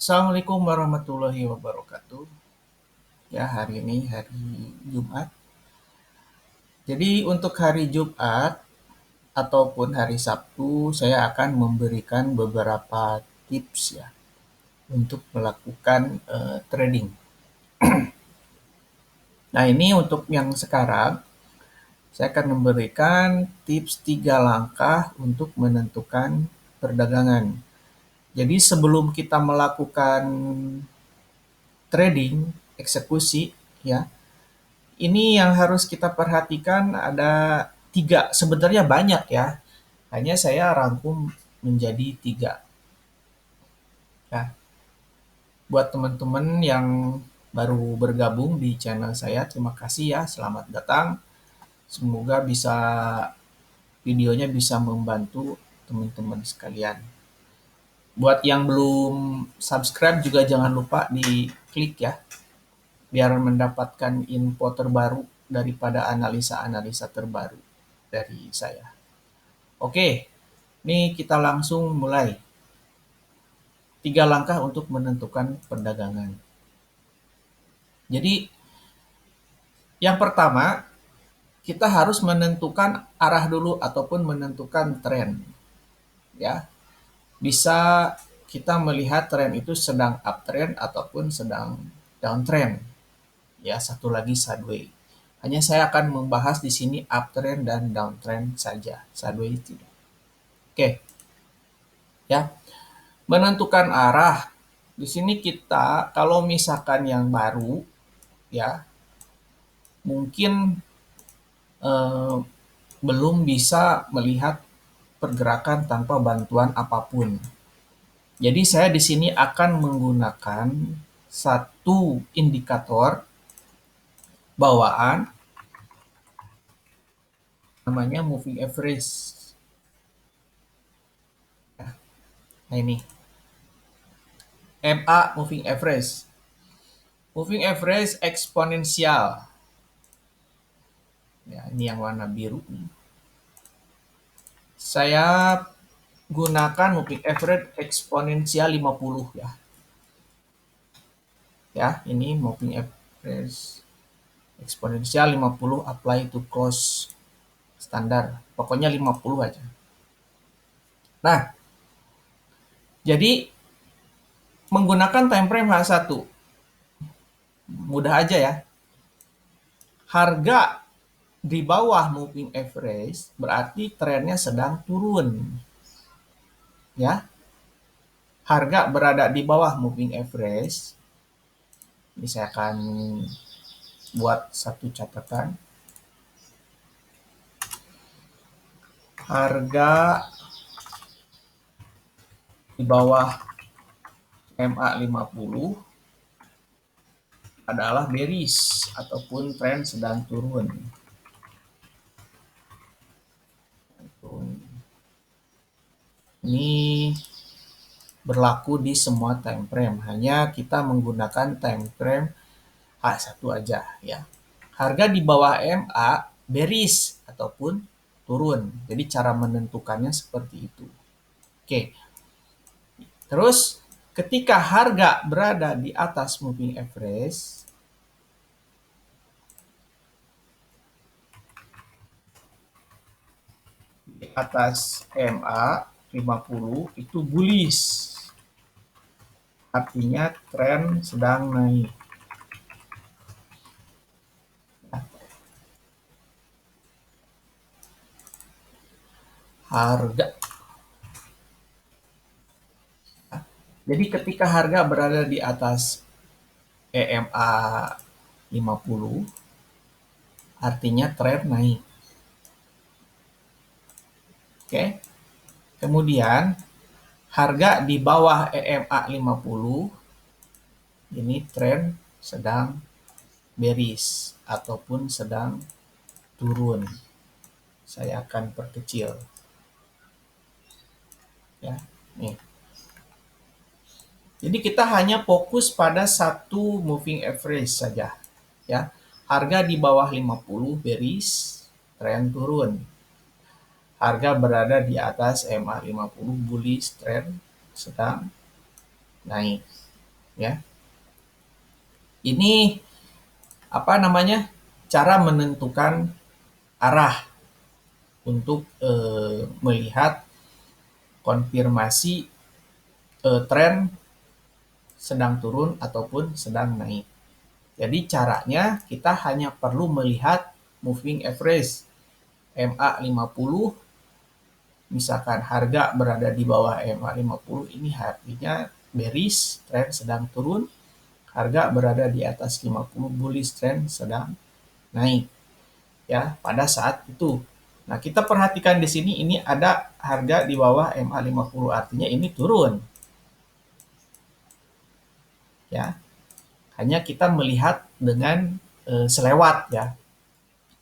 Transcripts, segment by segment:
Assalamualaikum warahmatullahi wabarakatuh. Ya, hari ini hari Jumat. Jadi untuk hari Jumat ataupun hari Sabtu, saya akan memberikan beberapa tips ya untuk melakukan trading. Nah, ini untuk yang sekarang, saya akan memberikan tips 3 langkah untuk menentukan perdagangan. Jadi sebelum kita melakukan trading, eksekusi, ya, ini yang harus kita perhatikan ada 3, sebenarnya banyak ya, hanya saya rangkum menjadi 3. Ya. Buat teman-teman yang baru bergabung di channel saya, terima kasih ya, selamat datang. Semoga videonya bisa membantu teman-teman sekalian. Buat yang belum subscribe juga jangan lupa diklik ya, biar mendapatkan info terbaru daripada analisa-analisa terbaru dari saya. Oke, ini kita langsung mulai. 3 langkah untuk menentukan perdagangan. Jadi, yang pertama, kita harus menentukan arah dulu ataupun menentukan tren. Ya, bisa kita melihat tren itu sedang uptrend ataupun sedang downtrend. Ya, satu lagi sideways. Hanya saya akan membahas di sini uptrend dan downtrend saja, sideways tidak. Oke, ya. Menentukan arah. Di sini kita kalau misalkan yang baru ya, mungkin eh, belum bisa melihat pergerakan tanpa bantuan apapun. Jadi saya di sini akan menggunakan satu indikator bawaan namanya moving average. Nah ini MA moving average. Moving average eksponensial. Ya, ini yang warna biru nih. Saya gunakan moving average eksponensial 50 ya. Ya, ini moving average eksponensial 50 apply to close standar. Pokoknya 50 aja. Nah, jadi menggunakan time frame H1. Mudah aja ya. Harga di bawah moving average berarti trennya sedang turun. Ya. Harga berada di bawah moving average. Ini saya akan buat satu catatan. Harga di bawah MA 50 adalah bearish ataupun tren sedang turun. Ini berlaku di semua time frame, hanya kita menggunakan time frame H1 aja ya. Harga di bawah MA bearish ataupun turun. Jadi cara menentukannya seperti itu. Oke. Terus ketika harga berada di atas moving average, di atas MA 50 itu bullish. Artinya tren sedang naik. Harga. Jadi ketika harga berada di atas EMA 50, artinya tren naik. Oke. Kemudian harga di bawah EMA 50 ini tren sedang bearish ataupun sedang turun. Saya akan perkecil. Ya, nih. Jadi kita hanya fokus pada satu moving average saja, ya. Harga di bawah 50 bearish, tren turun. Harga berada di atas MA 50 bullish, tren sedang naik. ya. Ini apa namanya? Cara menentukan arah untuk melihat konfirmasi tren sedang turun ataupun sedang naik. Jadi caranya kita hanya perlu melihat moving average MA50, misalkan harga berada di bawah MA50, ini artinya bearish, tren sedang turun. Harga berada di atas 50, bullish, tren sedang naik. Ya, pada saat itu. Nah, kita perhatikan di sini ini ada harga di bawah MA50, artinya ini turun. Ya, hanya kita melihat dengan selewat ya.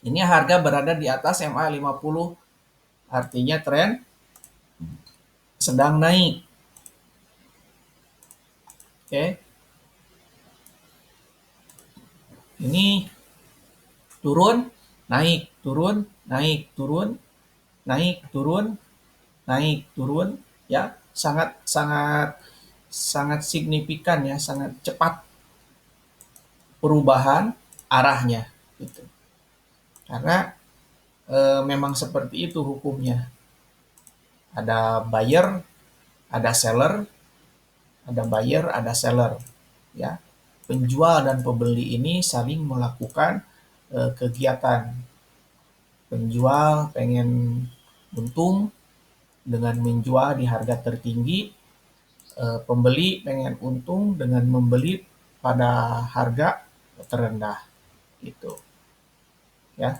Ini harga berada di atas MA50, artinya tren sedang naik. Oke. Ini turun, naik, turun, naik, turun, naik, turun, naik, turun, ya. Sangat sangat sangat signifikan ya, sangat cepat perubahan arahnya gitu. Karena memang seperti itu hukumnya. Ada buyer, ada seller, ada buyer, ada seller, ya. Penjual dan pembeli ini saling melakukan kegiatan. Penjual pengen untung dengan menjual di harga tertinggi, pembeli pengen untung dengan membeli pada harga terendah, gitu, ya.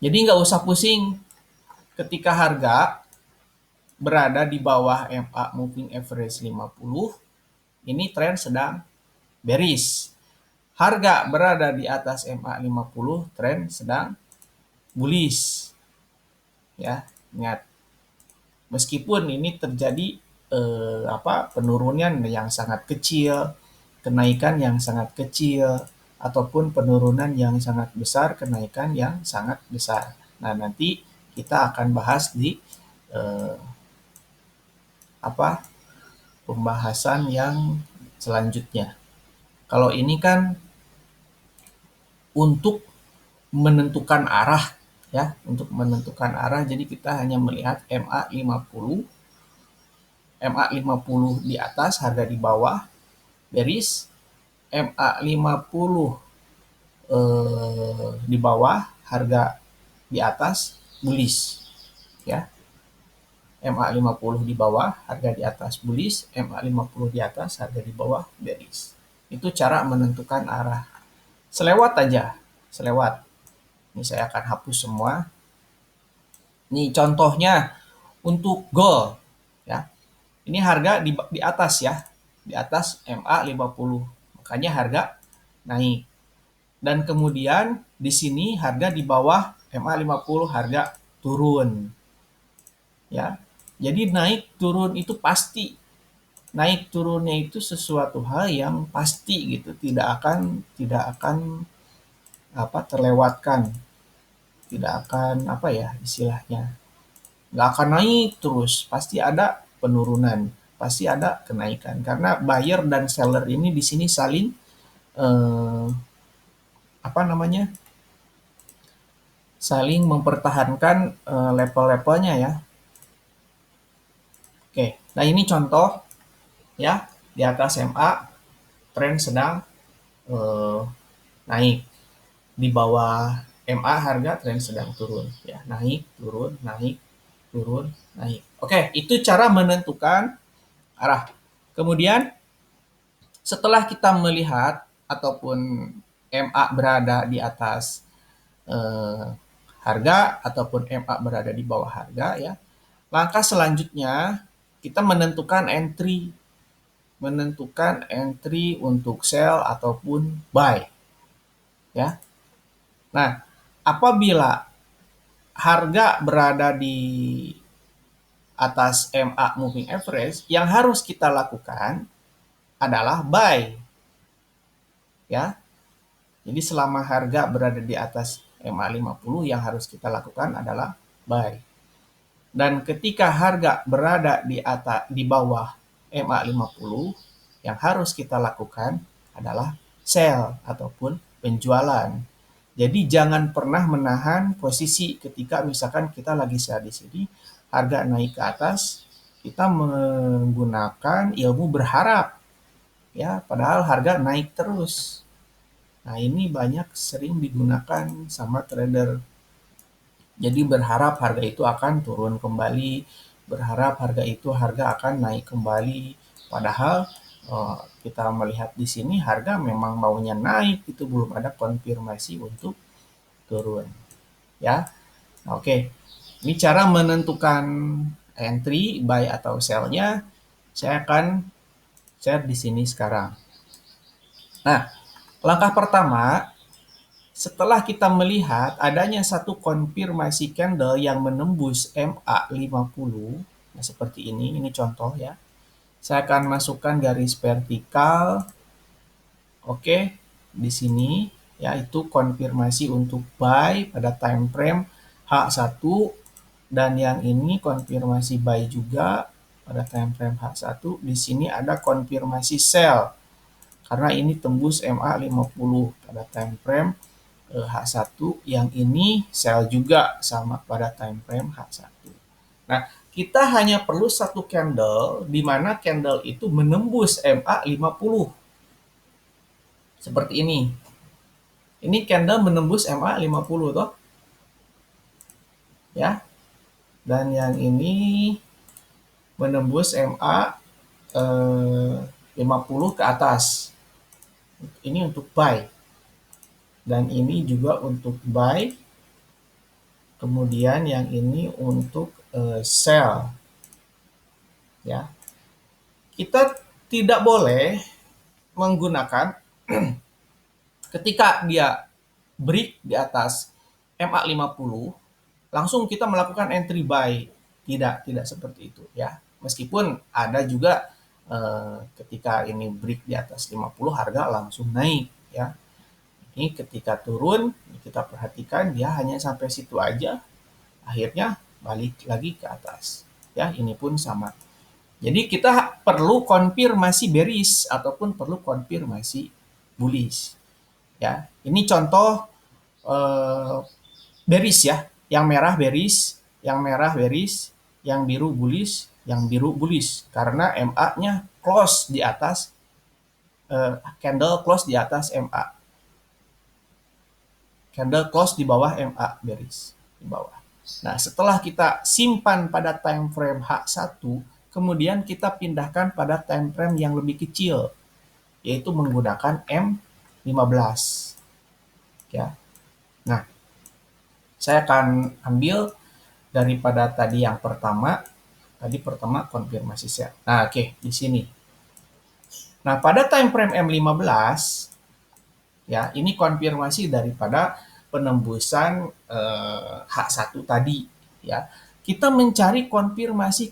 Jadi nggak usah pusing ketika harga berada di bawah MA moving average 50, ini tren sedang bearish. Harga berada di atas MA 50, tren sedang bullish. Ya, ingat. Meskipun ini terjadi penurunan yang sangat kecil, kenaikan yang sangat kecil, ataupun penurunan yang sangat besar, kenaikan yang sangat besar. Nah, nanti kita akan bahas di eh, apa pembahasan yang selanjutnya. Kalau ini kan untuk menentukan arah ya, untuk menentukan arah, jadi kita hanya melihat MA50, MA50 di atas, harga di bawah, bearish, MA50 di bawah, harga di atas, bullish, ya. MA50 di bawah, harga di atas, bullish, MA50 di atas, harga di bawah, bearish. Itu cara menentukan arah. Selewat aja, selewat. Ini saya akan hapus semua. Ini contohnya untuk gold, ya. Ini harga di atas ya, di atas MA50. Makanya harga naik. Dan kemudian di sini harga di bawah MA50, harga turun. Ya. Jadi naik turun itu pasti. Naik turunnya itu sesuatu hal yang pasti gitu, tidak akan terlewatkan. Tidak akan istilahnya. Nggak akan naik terus, pasti ada penurunan, pasti ada kenaikan, karena buyer dan seller ini di sini saling eh, saling mempertahankan level-levelnya ya. Oke, nah ini contoh ya, di atas MA tren sedang eh, naik, di bawah MA harga tren sedang turun ya, naik turun naik turun naik. Oke, itu cara menentukan arah. Kemudian setelah kita melihat ataupun MA berada di atas eh, harga ataupun MA berada di bawah harga ya, langkah selanjutnya kita menentukan entry untuk sell ataupun buy ya. Nah, apabila harga berada di atas MA moving average, yang harus kita lakukan adalah buy ya. Jadi selama harga berada di atas MA50, yang harus kita lakukan adalah buy. Dan ketika harga berada di bawah MA50, Yang harus kita lakukan adalah sell ataupun penjualan. Jadi jangan pernah menahan posisi ketika misalkan kita lagi sell di sini, harga naik ke atas, kita menggunakan ilmu berharap, ya, padahal harga naik terus. Nah, ini banyak sering digunakan sama trader. Jadi berharap harga itu akan turun kembali, berharap harga akan naik kembali. Padahal kita melihat di sini harga memang maunya naik, itu belum ada konfirmasi untuk turun. Ya, oke. Ini cara menentukan entry, buy atau sell-nya. Saya akan share di sini sekarang. Nah, langkah pertama, setelah kita melihat adanya satu konfirmasi candle yang menembus MA50, nah seperti ini contoh ya. Saya akan masukkan garis vertikal. Oke, di sini yaitu konfirmasi untuk buy pada time frame H1 dan yang ini konfirmasi buy juga pada time frame H1. Di sini ada konfirmasi sell karena ini tembus MA50 pada time frame H1, yang ini sell juga sama pada time frame H1. Nah, kita hanya perlu satu candle di mana candle itu menembus MA50. Seperti ini. Ini candle menembus MA50 toh. Ya. Dan yang ini menembus MA50 ke atas. Ini untuk buy. Dan ini juga untuk buy. Kemudian yang ini untuk sell. Ya. Kita tidak boleh menggunakan ketika dia break di atas MA50 langsung kita melakukan entry buy. Tidak seperti itu ya. Meskipun ada juga ketika ini break di atas 50 harga langsung naik ya. Ini ketika turun kita perhatikan dia hanya sampai situ aja, akhirnya balik lagi ke atas. Ya, ini pun sama. Jadi kita perlu konfirmasi bearish ataupun perlu konfirmasi bullish. Ya, ini contoh bearish ya. Yang merah bearish, yang biru bullish karena MA-nya close di atas candle close di atas MA. Candle close di bawah MA bearish di bawah. Nah, setelah kita simpan pada time frame H1, kemudian kita pindahkan pada time frame yang lebih kecil, yaitu menggunakan M15. Ya. Nah, saya akan ambil daripada tadi yang pertama. Tadi pertama konfirmasi sell. Nah, oke, di sini. Nah, pada time frame M15, ya, ini konfirmasi daripada penembusan H1 tadi, ya. Kita mencari konfirmasi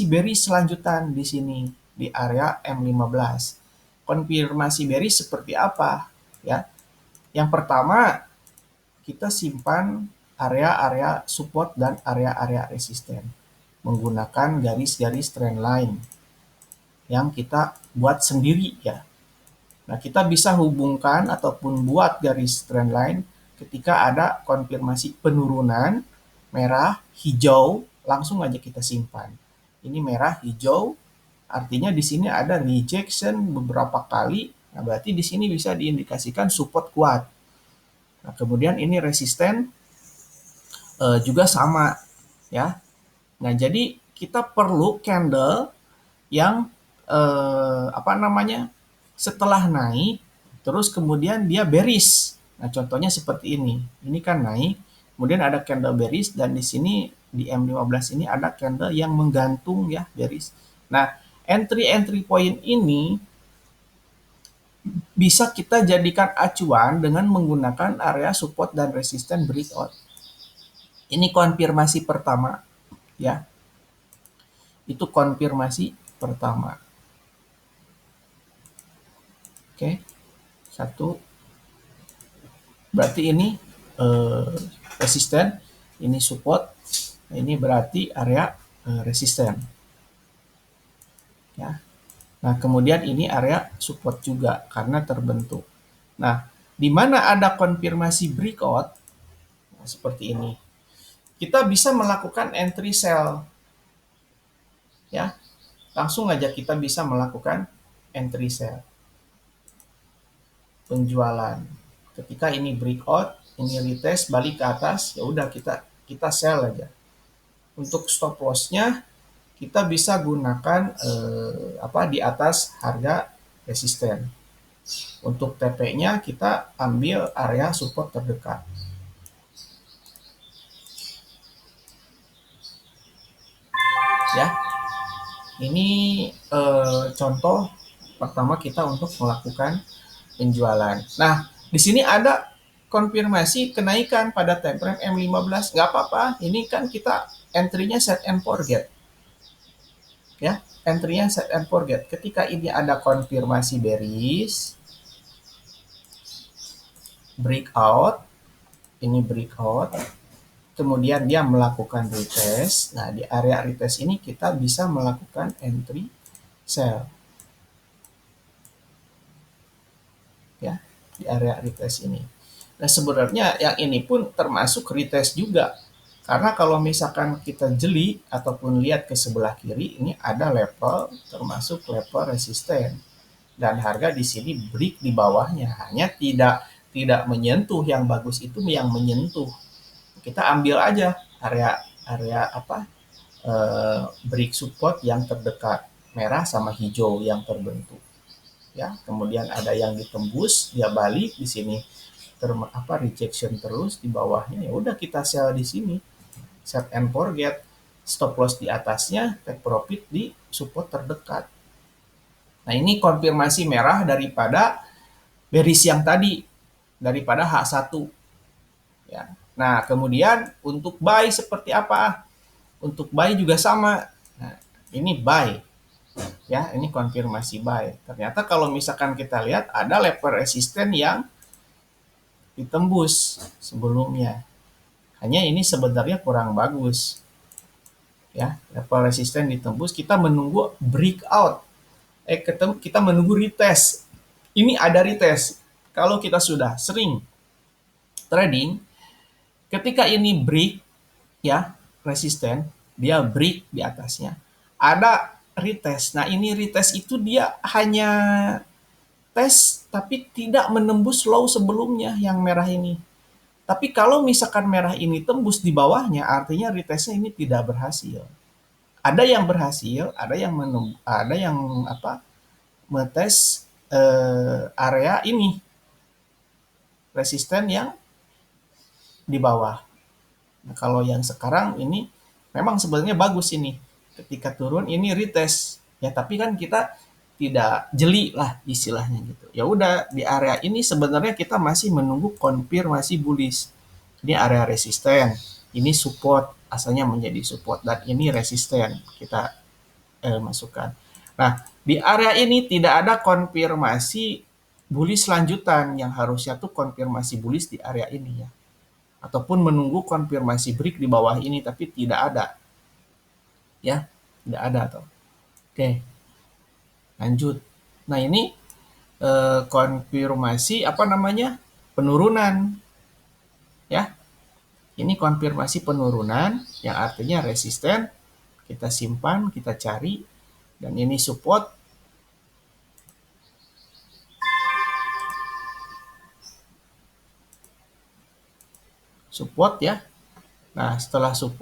bearish selanjutan di sini di area M15. Konfirmasi bearish seperti apa, ya? Yang pertama, kita simpan area-area support dan area-area resisten menggunakan garis-garis trend line yang kita buat sendiri ya. Nah, kita bisa hubungkan ataupun buat garis trend line ketika ada konfirmasi penurunan merah, hijau, langsung aja kita simpan. Ini merah, hijau, artinya di sini ada rejection beberapa kali. Nah, berarti di sini bisa diindikasikan support kuat. Nah, kemudian ini resisten juga sama ya. Nah, jadi kita perlu candle yang setelah naik terus kemudian dia bearish. Nah, contohnya seperti ini. Ini kan naik, kemudian ada candle bearish dan di sini di M15 ini ada candle yang menggantung ya, bearish. Nah, entry point ini bisa kita jadikan acuan dengan menggunakan area support dan resisten breakout. Ini konfirmasi pertama ya. Itu konfirmasi pertama. Oke. Satu. Berarti ini resisten, ini support. Ini berarti area resisten. Ya. Nah, kemudian ini area support juga karena terbentuk. Nah, di mana ada konfirmasi breakout, nah, seperti ini, kita bisa melakukan entry sell, ya. Langsung aja kita bisa melakukan entry sell, penjualan. Ketika ini breakout, ini retest balik ke atas, ya udah kita sell aja. Untuk stop loss-nya kita bisa gunakan di atas harga resisten. Untuk TP-nya kita ambil area support terdekat. Ya, ini contoh pertama kita untuk melakukan penjualan. Nah, di sini ada konfirmasi kenaikan pada time frame M15. Nggak apa-apa, ini kan kita entry-nya set and forget. Ya, entry-nya set and forget. Ketika ini ada konfirmasi bearish, breakout, ini breakout, kemudian dia melakukan retest. Nah, di area retest ini kita bisa melakukan entry sell. Ya, di area retest ini. Nah, sebenarnya yang ini pun termasuk retest juga. Karena kalau misalkan kita jeli ataupun lihat ke sebelah kiri, ini ada level termasuk level resisten. Dan harga di sini break di bawahnya, hanya tidak menyentuh. Yang bagus itu yang menyentuh. Kita ambil aja area break support yang terdekat, merah sama hijau yang terbentuk. Ya, kemudian ada yang ditembus, dia balik di sini rejection terus di bawahnya, ya udah kita sell di sini, set and forget, stop loss di atasnya, take profit di support terdekat. Nah, ini konfirmasi merah daripada bearish yang tadi, daripada H1. Ya. Nah, kemudian untuk buy seperti apa? Untuk buy juga sama. Nah, ini buy. Ya, ini konfirmasi buy. Ternyata kalau misalkan kita lihat ada level resisten yang ditembus sebelumnya. Hanya ini sebenarnya kurang bagus. Ya, level resisten ditembus, kita menunggu breakout. Kita menunggu retest. Ini ada retest. Kalau kita sudah sering trading, ketika ini break, ya, resisten, dia break di atasnya. Ada retest. Nah, ini retest itu dia hanya tes tapi tidak menembus low sebelumnya yang merah ini. Tapi kalau misalkan merah ini tembus di bawahnya, artinya retestnya ini tidak berhasil. Ada yang berhasil, ada yang ngetes area ini resisten yang di bawah. Nah, kalau yang sekarang ini memang sebenarnya bagus ini. Ketika turun ini retest. Ya, tapi kan kita tidak jeli lah istilahnya gitu. Ya udah, di area ini sebenarnya kita masih menunggu konfirmasi bullish. Ini area resisten, ini support, asalnya menjadi support, dan ini resisten kita masukkan. Nah, di area ini tidak ada konfirmasi bullish lanjutan, yang harusnya tuh konfirmasi bullish di area ini ya. Ataupun menunggu konfirmasi break di bawah ini, tapi tidak ada. Ya, tidak ada tuh. Oke, lanjut. Nah, ini konfirmasi penurunan. Ya, ini konfirmasi penurunan yang artinya resisten, kita simpan, kita cari, dan ini support. Support ya. Nah, setelah support